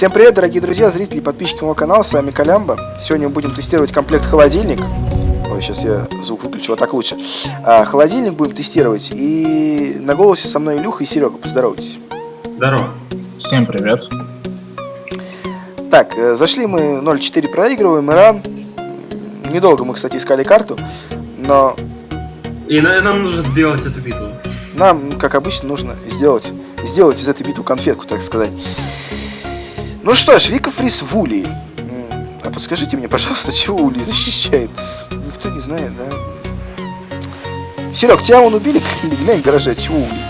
Всем привет, дорогие друзья, зрители и подписчики моего канала, с вами Колямбо. Сегодня мы будем тестировать комплект холодильник. Ой, сейчас я звук выключу, вот так лучше. Холодильник будем тестировать, и на голосе со мной Илюха и Серега, поздоровайтесь. Здорово. Всем привет. Так, зашли мы 0.4, проигрываем, Иран. Недолго мы, кстати, искали карту, но И нам нужно сделать эту битву. нам, как обычно, нужно сделать из этой битвы конфетку, так сказать. Ну что ж, Вика Фрис в Улии. А подскажите мне, пожалуйста, чего Улей защищает? Никто не знает, да? Серег, тебя вон убили, глянь, в гараже, от чего Улей?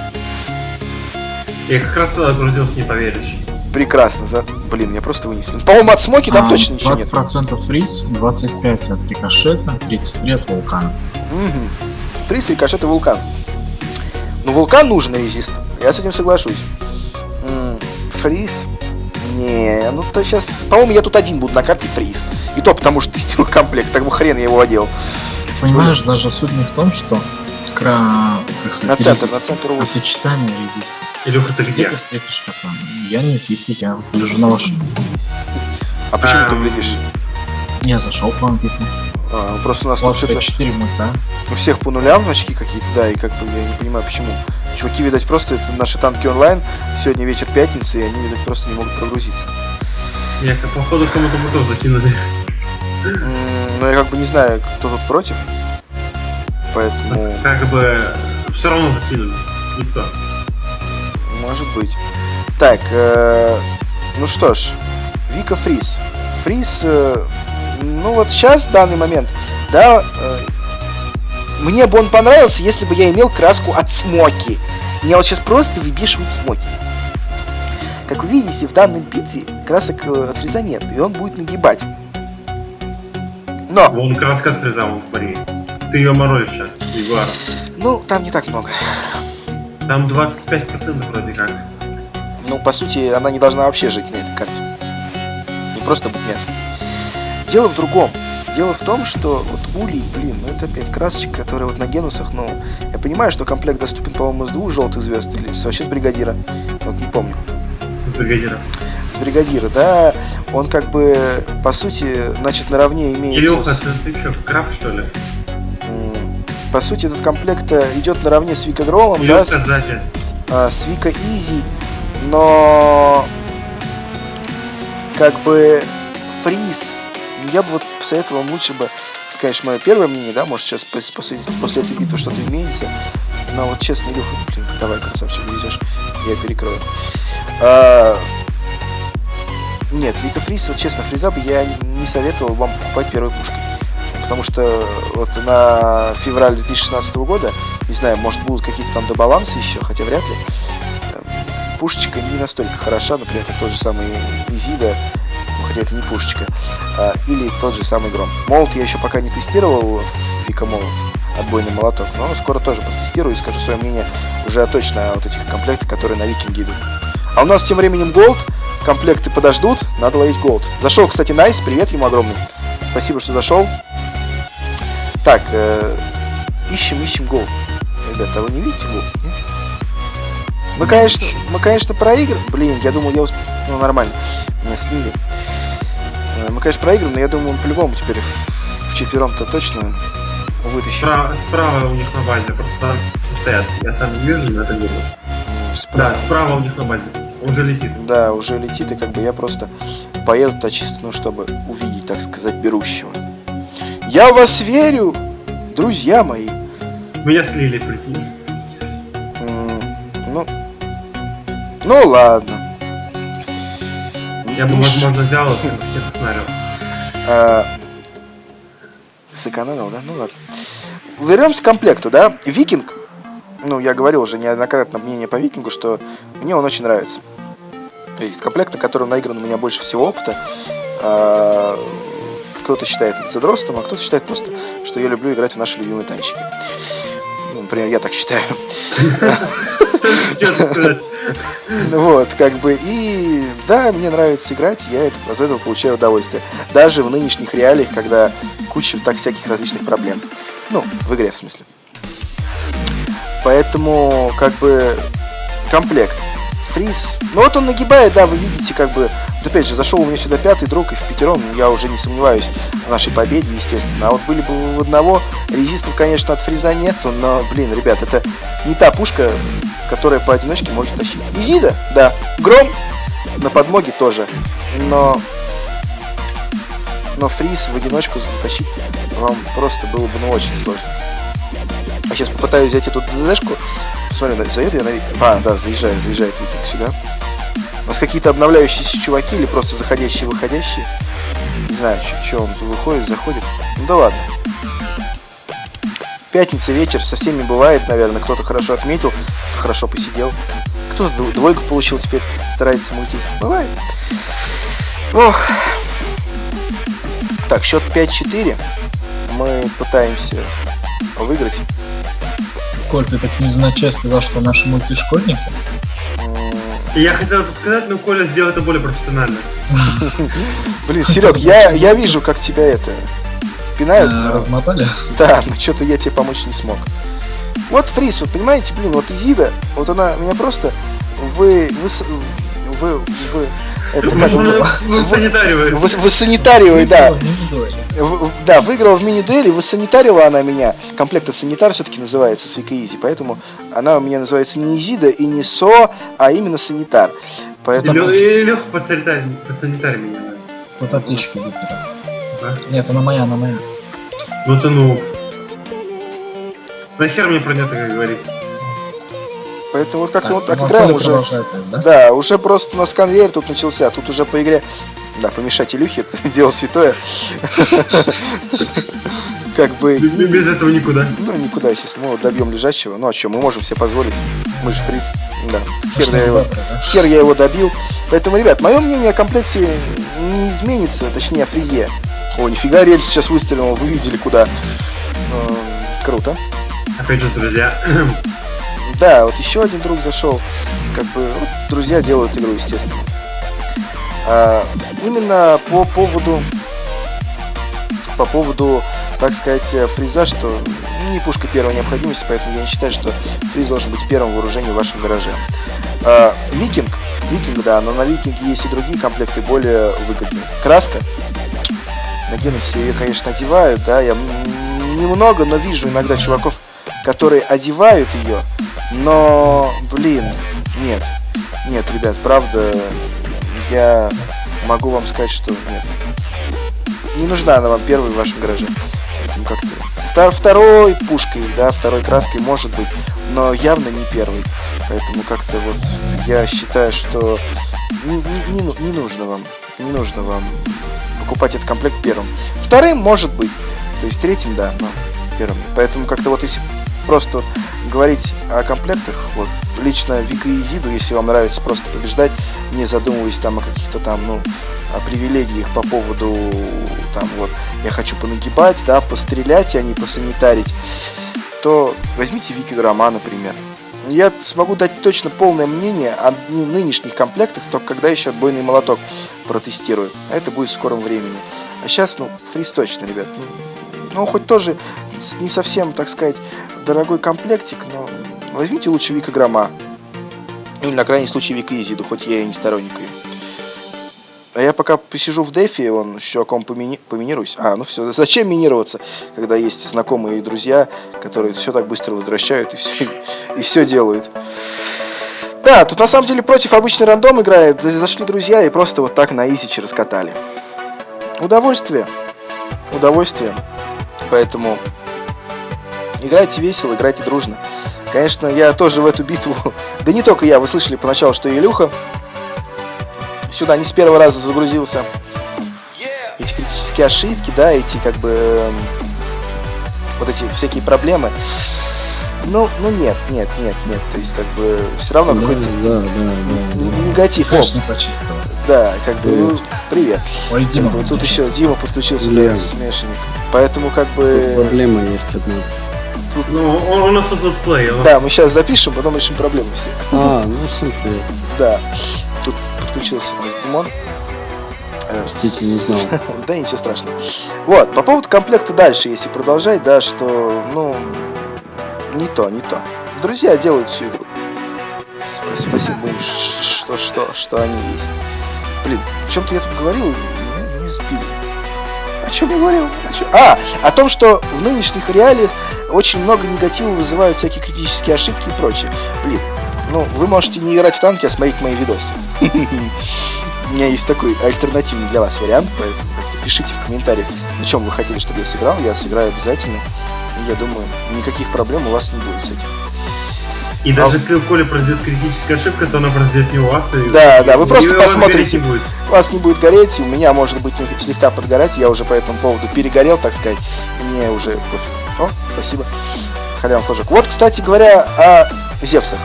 Я как раз туда грузился, не поверишь. Прекрасно, Блин, меня просто вынесли. По-моему, от смоки там точно ничего нет. 20% фриз, 25 от рикошета, 33 от вулкана. Угу. Фриз, рикошет и вулкан. Ну, вулкан нужен резист. Я с этим соглашусь. Фриз. Не, ну то сейчас. По-моему, я тут один буду на карте фриз. И то потому, что тестирую комплект, так бы хрен я его одел. Понимаешь, даже суть не в том, что На центр а сочетание резиста. Илюха, ты где? Где ты встретишь кота? Я не в Питере, я вот лежу на вашем. А почему ты глядишь? Я зашел к вам, Питер. Просто у нас У вас что-то 4 мульта. у всех по нулям очки какие-то, да, и как бы я не понимаю почему. Чуваки, видать, просто это наши танки онлайн. Сегодня вечер пятницы, и они, видать, просто не могут прогрузиться. Я походу кому-то ботов закинули. Но я как бы не знаю, кто тут против. Поэтому, Как бы все равно закинули. Никто. может быть. Так, ну что ж, Вика Фриз. Фриз, ну вот сейчас, в данный момент, да, мне бы он понравился, если бы я имел краску от смоки. Меня вот сейчас просто выбешивают смоки. Как вы видите, в данной битве красок от фриза нет, и он будет нагибать. Но, Вон краска от фреза, вон смотри. Ты ее морозишь сейчас, Егор. ну, там не так много. Там 25% вроде как. Ну, по сути, она не должна вообще жить на этой карте. Не просто быть мясом. Дело в другом. Дело в том, что вот Улей, блин, ну это опять красочка, которая вот на генусах, ну, я понимаю, что комплект доступен, по-моему, с 2 желтых звезд или вообще с бригадира. Вот не помню. С бригадира. С бригадира, да, он как бы, по сути, значит, наравне имеется Илюха, с... ты что, краб что ли? По сути, этот комплект идет наравне с Вика Громом, да, Илюха сзади. с Вика Изи, но как бы Фриз, я бы вот посоветовал лучше бы, конечно, мое первое мнение, да, может сейчас после этой битвы что-то изменится, но вот честно, Илюха, блин, давай, красавчик, везешь, я перекрою. Нет, Вика Фриз, вот честно, Фриза бы я не советовал вам покупать первой пушкой. Потому что вот на февраль 2016 года, не знаю, может будут какие-то там добалансы еще, хотя вряд ли. Пушечка не настолько хороша, например, как тот же самый Изида, ну, хотя это не пушечка, или тот же самый Гром. Молот я еще пока не тестировал, Вика Молот, отбойный молоток, но скоро тоже протестирую и скажу свое мнение уже точно о вот этих комплектах, которые на Викинге идут. А у нас тем временем Голд, комплекты подождут, надо ловить Голд. Зашел, кстати, Найс, привет ему огромный, спасибо, что зашел. Так, ищем Голд. Ребята, а вы не видите Голд? Мы, конечно, проиграем. Блин, я думал, ну, нормально. Меня слили. Мы, конечно, проиграем, но я думаю, мы по-любому теперь вчетвером-то точно вытащим. Справа у них на базе, просто там стоят. Я сам не вижу, но это видно. Да, справа у них на базе. Он уже летит. Да, уже летит, и как бы я просто поеду туда чисто, ну, чтобы увидеть, так сказать, берущего. Я в вас верю, друзья мои. Меня слили, прикинь. Ну ладно. Я бы, возможно, взял и всех посмотрел. Сэкономил, да? Ну ладно. Вернемся к комплекту, да? Викинг. Ну, я говорил уже неоднократно мнение по Викингу, что мне он очень нравится. Есть комплект, на котором наигран у меня больше всего опыта. Кто-то считает это задротством, а кто-то считает просто, что я люблю играть в наши любимые танчики. Ну, например, я так считаю. Вот, как бы, и да, мне нравится играть, я от этого получаю удовольствие. Даже в нынешних реалиях, когда куча так всяких различных проблем. Ну, в игре, в смысле. Поэтому, как бы, комплект. Фриз. Ну вот он нагибает, да, вы видите, как бы, Опять же, зашел у меня сюда 5-й друг, и в пятером я уже не сомневаюсь в нашей победе, естественно. А вот были бы в одного, резистов, конечно, от фриза нету, но, блин, ребят, это не та пушка, которая поодиночке может тащить. Изида, да. Гром на подмоге тоже, но фриз в одиночку затащить вам просто было бы, ну, очень сложно. А сейчас попытаюсь взять эту ДДшку. Смотри, заеду я на... А, да, заезжает викинг сюда. У нас какие-то обновляющиеся чуваки или просто заходящие, выходящие. Не знаю, что он тут выходит, заходит. Ну да ладно. Пятница, вечер, со всеми бывает, наверное. Кто-то хорошо отметил, кто хорошо посидел. Кто двойку получил, теперь старается мутить. Бывает. Ох. Так, счет 5-4. Мы пытаемся выиграть. Коль, ты так невзначай сказал, что наши мультишкольники? Я хотел это сказать, но Коля сделал это более профессионально. Блин, Серег, я вижу, как тебя это пинают. Размотали? Да, но что-то я тебе помочь не смог. Вот фриз, вы понимаете, блин, вот Изида, вот она меня просто высанитаривает, да. Да, выиграла в мини-дуэли, высанитарила она меня. Комплекта санитар все-таки называется с Вика Изи, поэтому она у меня называется не Изида и не СО, а именно санитар. Поэтому... Леха под санитар меня. Вот отличка Виктора. Да? Нет, она моя. Ну ты ну. Нахер мне про это говорить? Поэтому вот как-то вот так играем уже. Да? Да, уже просто у нас конвейер тут начался, тут уже по игре. Да, помешать Илюхе, это дело святое. Как бы... Без этого никуда. Ну, никуда, естественно. Мы вот добьем лежачего. Ну, а что, мы можем себе позволить. Мы же фриз. Да. Хер я его добил. Поэтому, ребят, мое мнение о комплекте не изменится, точнее, о фризе. О, нифига, рельс сейчас выстрелил, вы видели куда. Круто. Опять же, друзья. Да, вот еще один друг зашел. Как бы, вот, друзья делают игру, естественно. Именно по поводу, так сказать, фриза, что не пушка первой необходимости, поэтому я не считаю, что фриз должен быть первым вооружением в вашем гараже. Викинг, да, но на Викинге есть и другие комплекты более выгодные. Краска. На Генесе ее, конечно, одевают, да, я немного, но вижу иногда чуваков, которые одевают ее, но, блин, нет, ребят, правда, я могу вам сказать, что нет. Не нужна она вам первой в вашем гараже. Поэтому как-то... Второй пушкой, да, второй краской может быть, но явно не первой. Поэтому как-то вот я считаю, что не нужно вам покупать этот комплект первым. Вторым может быть, то есть третьим, да, но первым. Поэтому как-то вот если просто говорить о комплектах, вот лично Вика и Изиду, если вам нравится просто побеждать, не задумываясь там о каких-то там, ну, о привилегиях по поводу, там, вот, я хочу понагибать, да, пострелять, а не посанитарить, то возьмите Вики Грома, например. Я смогу дать точно полное мнение о нынешних комплектах, только когда еще отбойный молоток протестирую. А это будет в скором времени. А сейчас, ну, фриз точно, ребят. Ну, хоть тоже не совсем, так сказать, дорогой комплектик, но возьмите лучше Вика Грома. Ну, или на крайний случай Вика Изиду, хоть я и не сторонник ее. А я пока посижу в дефе, он с чуваком поминируюсь. Ну все, зачем минироваться, когда есть знакомые и друзья, которые все так быстро возвращают и все делают. Да, тут на самом деле против обычный рандом играет. Зашли друзья и просто вот так на изичи раскатали. Удовольствие. Поэтому играйте весело, играйте дружно. Конечно, я тоже в эту битву... Да не только я, вы слышали поначалу, что и Илюха сюда не с первого раза загрузился. Эти критические ошибки, да, эти как бы... вот эти всякие проблемы. Ну нет. То есть как бы все равно какой-то негатив. Конечно, почистил. Да, как бы... Привет. Ой, Дима. Тут еще Дима подключился, да, смешанник. Поэтому как бы... Тут проблема есть одна. Ну, у нас тут летсплей. Да, мы сейчас запишем, потом решим проблемы все. Ну супер. Да. Тут подключился у нас Димон. Простите, не знал. Да, ничего страшного. Вот, по поводу комплекта дальше, если продолжать, да, что, ну, не то. Друзья делают всю игру. Спасибо им, что они есть. Блин, в чем-то я тут говорил, меня сбили. О чем я говорил? О том, что в нынешних реалиях очень много негатива вызывают всякие критические ошибки и прочее. Блин, ну, вы можете не играть в танки, а смотреть мои видосы. У меня есть такой альтернативный для вас вариант, поэтому пишите в комментариях, на чем вы хотели, чтобы я сыграл. Я сыграю обязательно. И я думаю, никаких проблем у вас не будет с этим. И даже если у Коли произойдет критическая ошибка, то она произойдет не у вас. Да, вы просто у вас посмотрите. гореть не будет. У вас не будет гореть, у меня может быть слегка подгорать, я уже по этому поводу перегорел, так сказать, и мне уже пофиг. О, спасибо. Халявный флажок. Вот, кстати говоря, о Зевсах.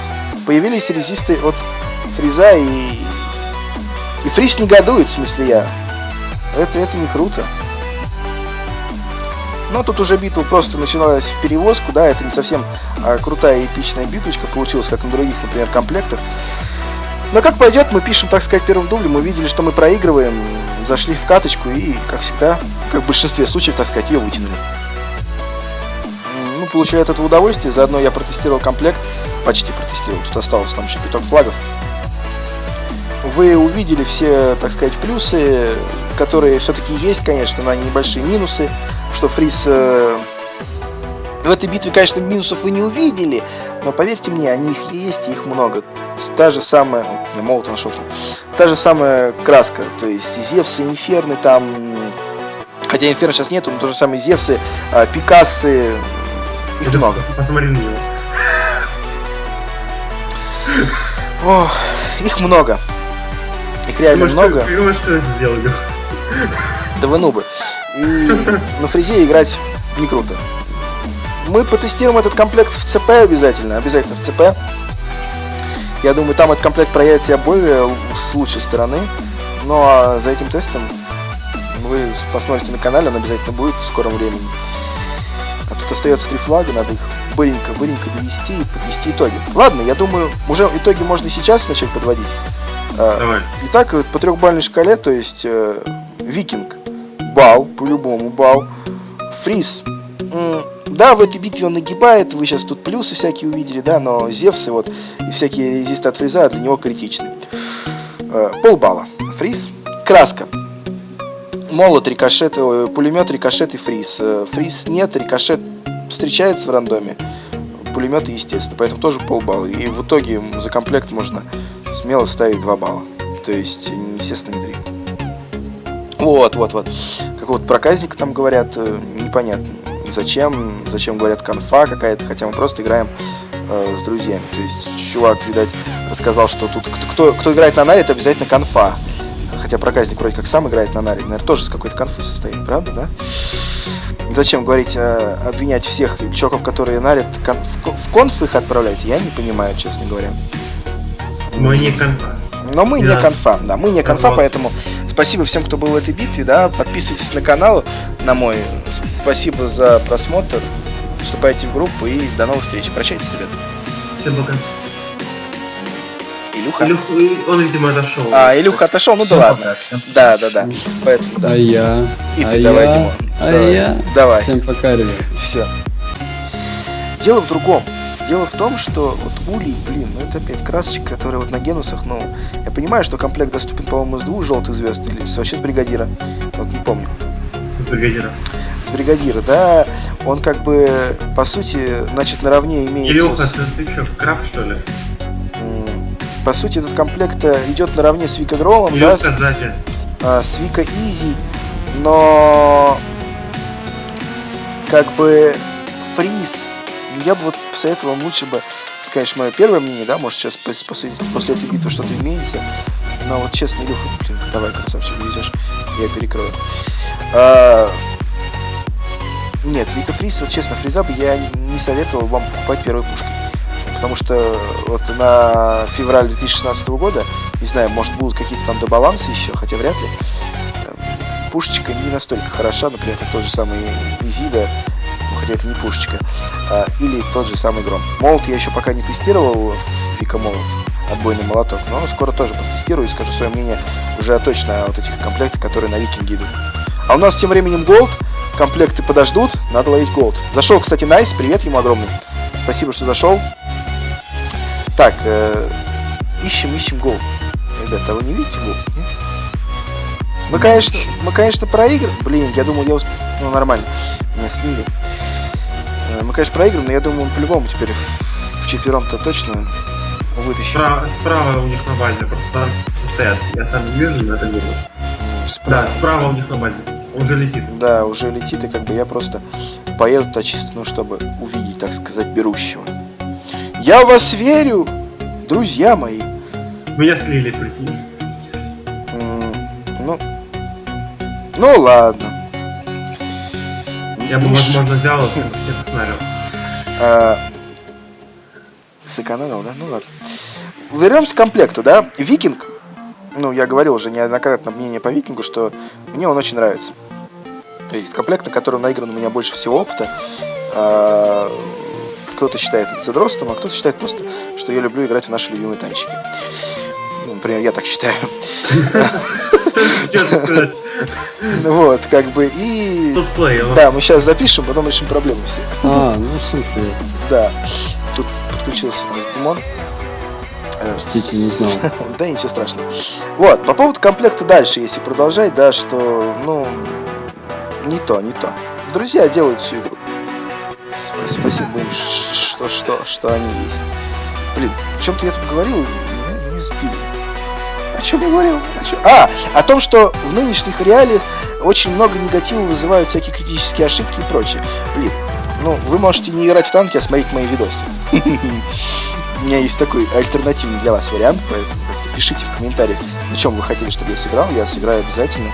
Появились резисты от Фриза, и Фриз негодует, в смысле я. Это не круто. Но тут уже битва просто начиналась в перевозку, да, это не совсем крутая эпичная битвочка получилась, как на других, например, комплектах. Но как пойдет, мы пишем, так сказать, первым дублем, мы видели, что мы проигрываем, зашли в каточку и, как всегда, как в большинстве случаев, так сказать, ее вытянули. Ну, получаю от этого удовольствие, заодно я протестировал комплект, почти протестировал, тут осталось там еще пяток флагов. Вы увидели все, так сказать, плюсы, которые все-таки есть, конечно, но они небольшие минусы, что Фриз... В этой битве, конечно, минусов вы не увидели, но поверьте мне, они их есть, и их много. Та же самая... Я молот нашел. Та же самая краска, то есть Зевсы, Инферны там... Хотя Инферно сейчас нету, но то же самое Зевсы, Пикассы... Их много. Посмотри на него. Ох, их много. Их реально много. Ты думаешь, что это сделали? Да вы нубы. И на Фризе играть не круто. Мы потестируем этот комплект в ЦП обязательно в ЦП. Я думаю, там этот комплект проявит себя более с лучшей стороны. Ну а за этим тестом вы посмотрите на канале, он обязательно будет в скором времени. А тут остается 3 флага, надо их быренько довести и подвести итоги. Ладно, я думаю, уже итоги можно сейчас начать подводить. Давай. Итак, по 3-бальной шкале, то есть Викинг, бал, по-любому бал. Фриз, да, в этой битве он нагибает, вы сейчас тут плюсы всякие увидели, да, но Зевсы вот и всякие резисты от Фриза для него критичны. Полбалла. Фриз. Краска. Молот, рикошет, пулемет, рикошет и Фриз. Фриз нет, рикошет встречается в рандоме. Пулеметы, естественно, поэтому тоже полбалла. И в итоге за комплект можно смело ставить 2 балла. То есть, естественно, не 3. Вот. Как вот проказника там говорят, непонятно. Зачем говорят конфа какая-то, хотя мы просто играем с друзьями. То есть, чувак, видать, рассказал, что тут кто играет на наре, это обязательно конфа. Хотя проказник вроде как сам играет на наре, наверное, тоже с какой-то конфы состоит, правда, да? Зачем говорить, обвинять всех чуваков, которые нарят, в конф их отправлять, я не понимаю, честно говоря. Мы не конфа. Но мы не конфа, да, мы не конфа, Вот. Поэтому спасибо всем, кто был в этой битве, да, подписывайтесь на канал, на мой, спасибо за просмотр, вступайте в группу и до новых встреч. Прощайтесь, ребят. Всем пока. Илюха. Он, видимо, отошел. Илюха отошел, ну Всем да ладно. пока, всем Да. Поэтому, да. А я? И ты давай, Димон. Давай. Всем пока, ребят. Все. Дело в другом. Дело в том, что вот Улей, блин, ну это опять красочка, которая вот на Генусах, ну, я понимаю, что комплект доступен, по-моему, с 2 желтых звезд или вообще с бригадира. Вот не помню. С бригадира. С бригадира, да. Он как бы, по сути, значит, наравне имеется Илюха, с... ты что, краб, что ли? По сути, этот комплект идет наравне с Вика Громом, да, Илюха сзади. с Вика Изи, но как бы Фриз, я бы вот посоветовал вам лучше бы, конечно, мое первое мнение, да, может сейчас после этой битвы что-то изменится, но вот честно, Илюха, блин, давай, красавчик, везешь, я перекрою. Нет, Вика Фриз, вот честно, Фриза бы я не советовал вам покупать первой пушкой. Потому что вот на февраль 2016 года, не знаю, может будут какие-то там добалансы еще, хотя вряд ли, пушечка не настолько хороша, например, как тот же самый Изида, хотя это не пушечка, или тот же самый Гром. Молот я еще пока не тестировал, Вика Молот, отбойный молоток, но скоро тоже протестирую и скажу свое мнение уже точно о вот этих комплектах, которые на Викинге идут. А у нас тем временем Голд, комплекты подождут, надо ловить Голд. Зашел, кстати, Найс, привет ему огромный, спасибо, что зашел. Так, ищем Голд. Ребята, вы не видите Голд? Мы, конечно, проиграем. Блин, я думал, ну, нормально. Меня слили. Мы, конечно, проиграем, но я думаю, мы по-любому теперь вчетвером-то точно вытащим. Справа у них на базе, просто там стоят. Я сам не вижу, но это видно. Да, справа у них на базе. Он уже летит. Да, уже летит, и как бы я просто поеду туда чисто, ну, чтобы увидеть, так сказать, берущего. Я в вас верю, друзья мои. Меня слили, прикинь. Ну ладно. Я бы, возможно, взял и всех остановил. Сэкономил, да? Ну ладно. Вернемся к комплекту, да? Викинг. Ну, я говорил уже неоднократно мнение по Викингу, что мне он очень нравится. Есть комплект, на котором наигран у меня больше всего опыта. Кто-то считает это задротством, а кто-то считает просто, что я люблю играть в наши любимые танчики. Ну, например, я так считаю. Вот, как бы, и... Да, мы сейчас запишем, потом решим проблемы все. Ну супер. Да, тут подключился у нас Димон. Простите, не знал. Да, ничего страшного. Вот, по поводу комплекта дальше, если продолжать, да, что, ну, не то. Друзья делают всю игру. Спасибо им, что они есть. Блин, в чем-то я тут говорил, меня сбили. О чем я говорил? О том, что в нынешних реалиях очень много негатива вызывают всякие критические ошибки и прочее. Блин, ну, вы можете не играть в танки, а смотреть мои видосы. У меня есть такой альтернативный для вас вариант, поэтому пишите в комментариях, на чем вы хотели, чтобы я сыграл. Я сыграю обязательно.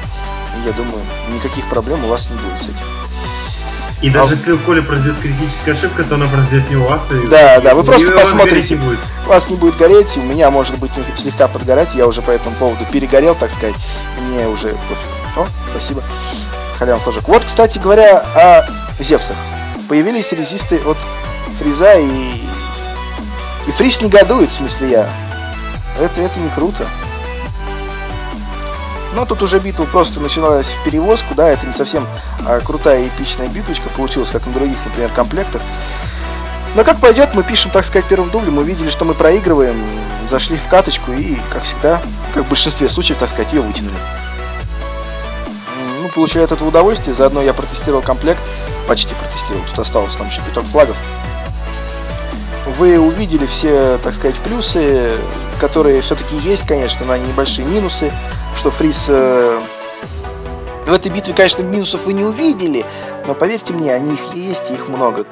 И я думаю, никаких проблем у вас не будет с этим. И даже если у Коли произойдет критическая ошибка, то она произойдет не у вас. Да, вы просто посмотрите. У вас не будет гореть, у меня может быть слегка подгорать. Я уже по этому поводу перегорел, так сказать. Мне уже пофиг. О, спасибо. Халявный флажок. Вот, кстати говоря, о Зевсах. Появились резисты от Фриза и Фриз негодует, в смысле я. Это не круто. Но тут уже битва просто начиналась в перевозку, да, это не совсем крутая эпичная битвочка получилась, как на других, например, комплектах. Но как пойдет, мы пишем, так сказать, первым дублем, мы видели, что мы проигрываем, зашли в каточку и, как всегда, как в большинстве случаев, так сказать, ее вытянули. Ну, получаю от этого удовольствие, заодно я протестировал комплект, почти протестировал, тут осталось там еще пяток флагов. Вы увидели все, так сказать, плюсы, которые все-таки есть, конечно, но они небольшие минусы, что Фриз... В этой битве, конечно, минусов вы не увидели, но поверьте мне, они их есть, и их много.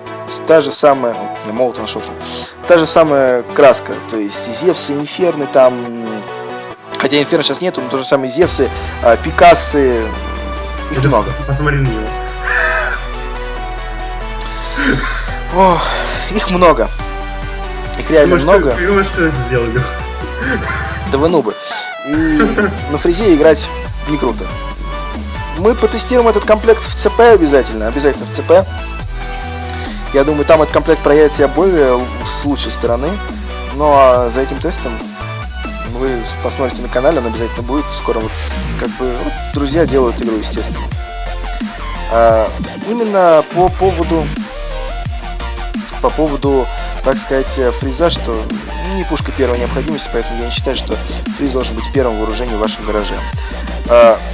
Та же самая... Я молот нашел. Та же самая краска, то есть Зевсы, Инферны там... Хотя Инферно сейчас нету, но то же самое Зевсы, Пикассы... Их много. Посмотри на него. Ох, их много. Их реально много. Ты думаешь, что это сделали? Да вы нубы. И на Фризе играть не круто. Мы потестируем этот комплект в ЦП обязательно в ЦП. Я думаю, там этот комплект проявит себя более с лучшей стороны. Ну а за этим тестом вы посмотрите на канале, он обязательно будет скоро. Вот, как бы, вот, друзья делают игру, естественно. Именно по поводу, так сказать, Фриза, что не пушка первой необходимости, поэтому я не считаю, что Фриз должен быть первым вооружением в вашем гараже.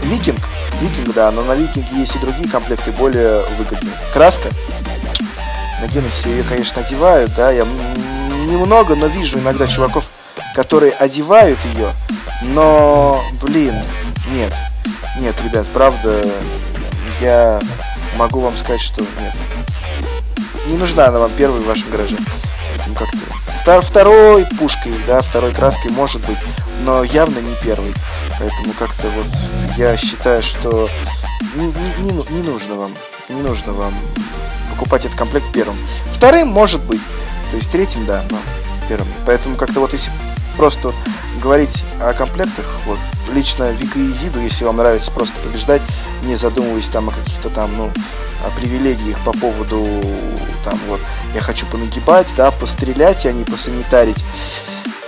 Викинг, да, но на Викинге есть и другие комплекты более выгодные. Краска. На Генесе ее, конечно, одевают, да, я немного, но вижу иногда чуваков, которые одевают ее, но, блин, нет, ребят, правда, я могу вам сказать, что нет. Не нужна она вам первой в вашем гараже. Поэтому как-то второй пушкой, да, второй краской может быть, но явно не первой. Поэтому как-то вот я считаю, что не нужно вам покупать этот комплект первым. Вторым может быть, то есть третьим, да, но первым. Поэтому как-то вот если просто говорить о комплектах, вот лично Вика и Изиду, если вам нравится просто побеждать, не задумываясь там о каких-то там, ну, о привилегиях по поводу там вот я хочу понагибать, да, пострелять, а не посанитарить,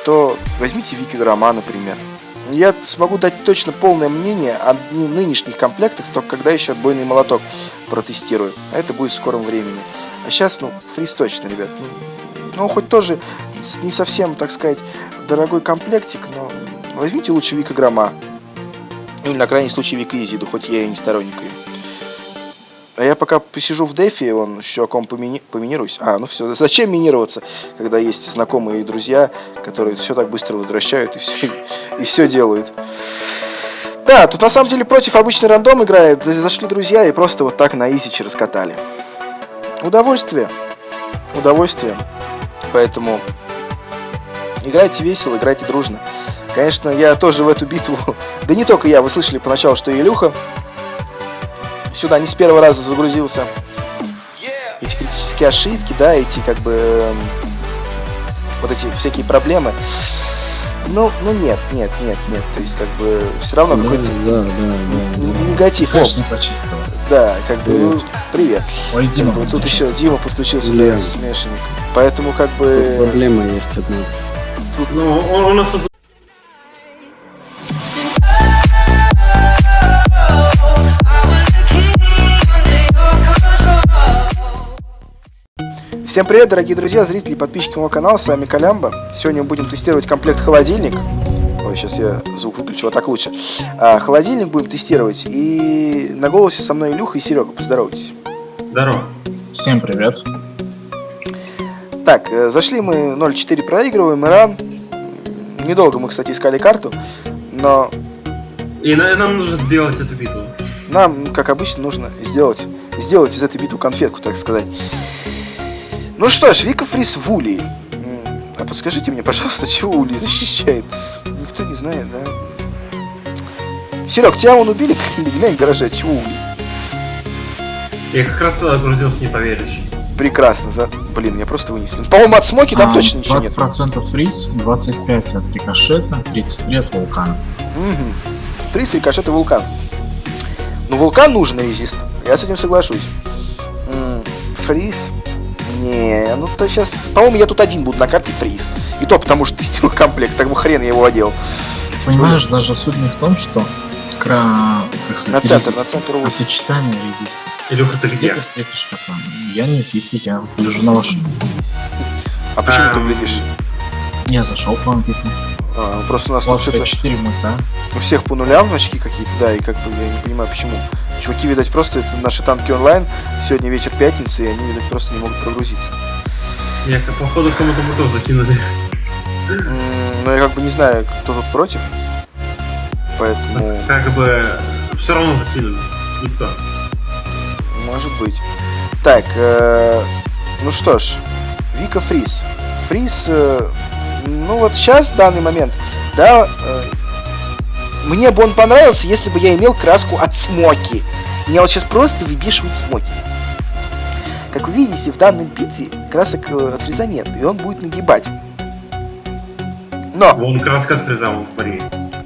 то возьмите Вики Грома, например. Я смогу дать точно полное мнение о нынешних комплектах, только когда еще отбойный молоток протестирую. А это будет в скором времени. А сейчас, ну, Фриз точно, ребят. Ну, хоть тоже не совсем, так сказать, дорогой комплектик, но возьмите лучше Вика Грома. Ну или на крайний случай Вика Изиду, хоть я и не сторонник ее. А я пока посижу в дефе, он еще о ком поминируюсь. Ну все, зачем минироваться, когда есть знакомые и друзья, которые все так быстро возвращают и все делают. Да, тут на самом деле против обычный рандом играет. Зашли друзья и просто вот так на изичи раскатали. Удовольствие. Удовольствие. Поэтому играйте весело, играйте дружно. Конечно, я тоже в эту битву... Да не только я, вы слышали поначалу, что и Илюха сюда не с первого раза загрузился. Эти критические ошибки, да, эти как бы... Вот эти всякие проблемы. Ну нет. То есть, как бы, все равно какой-то негатив. Конечно, почистил. Да, как бы, привет. Ой, Дима Как бы, тут еще подключился. Дима подключился, Блин. да, смешанник. Поэтому, как Тут бы... проблема есть одна. Ну, у нас тут Всем привет, дорогие друзья, зрители и подписчики моего канала, с вами Колямбо. Сегодня мы будем тестировать комплект холодильник. Ой, сейчас я звук выключу, вот так лучше. Холодильник будем тестировать, и на голосе со мной Илюха и Серега, поздоровайтесь. здорово. Всем привет. Так, зашли мы 0.4 проигрываем, Иран. Недолго мы, кстати, искали карту, но И нам нужно сделать эту битву. нам, как обычно, нужно сделать из этой битвы конфетку, так сказать. Ну что ж, Вика Фрис в Улии. А подскажите мне, пожалуйста, чего Улей защищает? Никто не знает, да? Серег, тебя вон убили, глянь, в гараже, от чего Улей? Я как раз туда грузился, не поверишь. Прекрасно, Блин, меня просто вынесли. По-моему, от смоки там точно ничего нет. 20% фриз, 25 от рикошета, 33 от вулкана. Угу. Фриз, рикошет и вулкан. Ну, вулкан нужен резист. Я с этим соглашусь. Фриз. Не, ну то сейчас. По-моему, я тут один буду на карте фриз. И то потому что тестирую комплект, так бы хрен я его одел. Понимаешь, даже суть не в том, что как сказать, На резист, центр а улицы. сочетание резиста. Илюха, ты где? Где ты встретишь такое? Я не в Вики, я вот лежу на вашем. А почему ты глядишь? Я зашел к вам, Вики. Просто у нас У вас тут что-то 4 мульта. у всех по нулям очки какие-то, да, и как бы я не понимаю почему. Чуваки, видать, просто это наши танки онлайн. Сегодня вечер пятницы, и они, видать, просто не могут прогрузиться. Я походу кому-то бы тоже закинули. Но я как бы не знаю, кто тут против. Поэтому, Как бы все равно закинули. Никто. может быть. Так, ну что ж, Вика Фриз. Фриз, ну вот сейчас, в данный момент, да, мне бы он понравился, если бы я имел краску от смоки. Меня вот сейчас просто выбешивают смоки. Как вы видите, в данной битве красок от фриза нет, и он будет нагибать. Но, Вон краска от фреза, вон, смотри.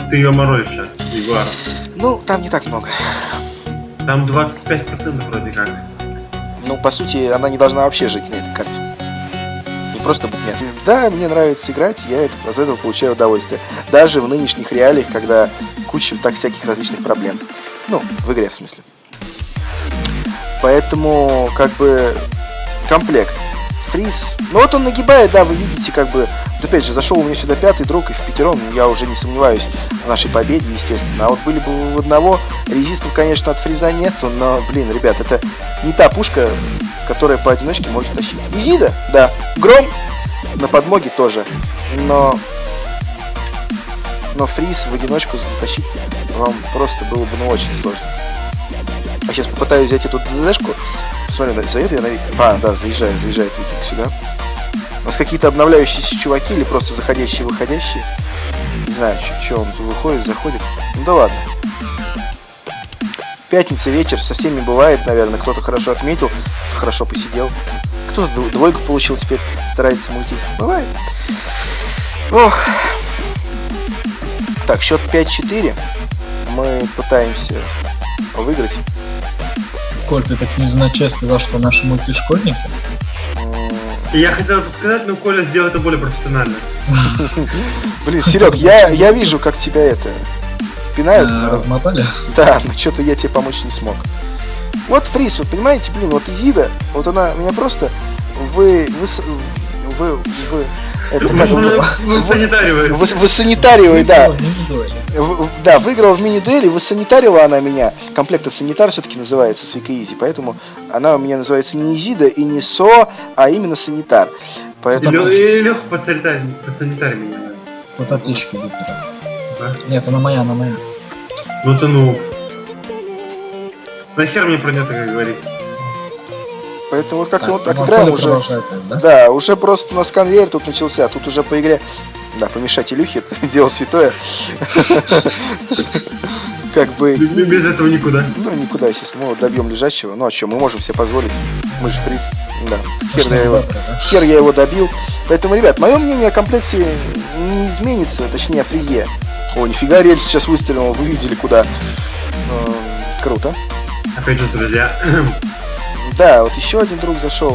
Ты ее морозишь сейчас, Егор. ну, там не так много. Там 25% вроде как. Ну, по сути, она не должна вообще жить на этой карте. Не просто быть мясом. Да, мне нравится играть, я от этого получаю удовольствие. Даже в нынешних реалиях, когда куча так всяких различных проблем. Ну, в игре, в смысле. Поэтому, как бы, комплект. Фриз. Ну вот он нагибает, да, вы видите, как бы. Вот опять же, зашел у меня сюда пятый друг, и в пятером я уже не сомневаюсь в нашей победе, естественно. А вот были бы в одного, резистов, конечно, от фриза нету, но, блин, ребят, это не та пушка, которая поодиночке может тащить. Изида, да. Гром на подмоге тоже. Но фриз в одиночку затащить вам просто было бы, ну, очень сложно. А сейчас попытаюсь взять эту ДДшку. Посмотрю, заеду я на Викинг. Да, заезжает Викинг сюда. У нас какие-то обновляющиеся чуваки или просто заходящие, выходящие. Не знаю, что он тут выходит, заходит. Ну да ладно. Пятница, вечер, со всеми бывает, наверное. Кто-то хорошо отметил, кто хорошо посидел. Кто-то двойку получил, теперь старается мультить. Бывает. Ох. Так, счет 5-4. Мы пытаемся выиграть. Коль, ты так невзначай сказал, что наши мультишкольники? Я хотел это сказать, но Коля сделал это более профессионально. Блин, Серег, я вижу, как тебя это пинают. Размотали? Да, но что-то я тебе помочь не смог. Вот Фриз, вот понимаете, блин, вот Изида, вот она меня просто Это как Ну, санитариевый. в санитариевой, да. Мини-дуэль. Да, выиграла в мини-дуэли, высанитарила она меня. Комплекта санитар все-таки называется с Вика Изи, поэтому она у меня называется не Изида и не Со, а именно санитар. Поэтому... И Леха под санитарий меня надо. Вот аптечки идут. Да? Нет, она моя, она моя. Ну ты ну. Нахер мне про нее так говорить? Поэтому вот как-то вот так ну, играем Коля уже. продолжает тест, да? Да, уже просто у нас конвейер тут начался. Тут уже по игре. Да, помешать Илюхе, это дело святое. Как бы. Без этого никуда. Ну, никуда, естественно. Мы вот добьем лежащего. Ну а что, мы можем себе позволить. Мы же фриз. Да. Хер я его добил. Поэтому, ребят, мое мнение о комплекте не изменится, точнее о фризе. О, нифига, рельс сейчас выстрелил, вы видели куда. Круто. Опять же, друзья. Да, вот еще один друг зашел.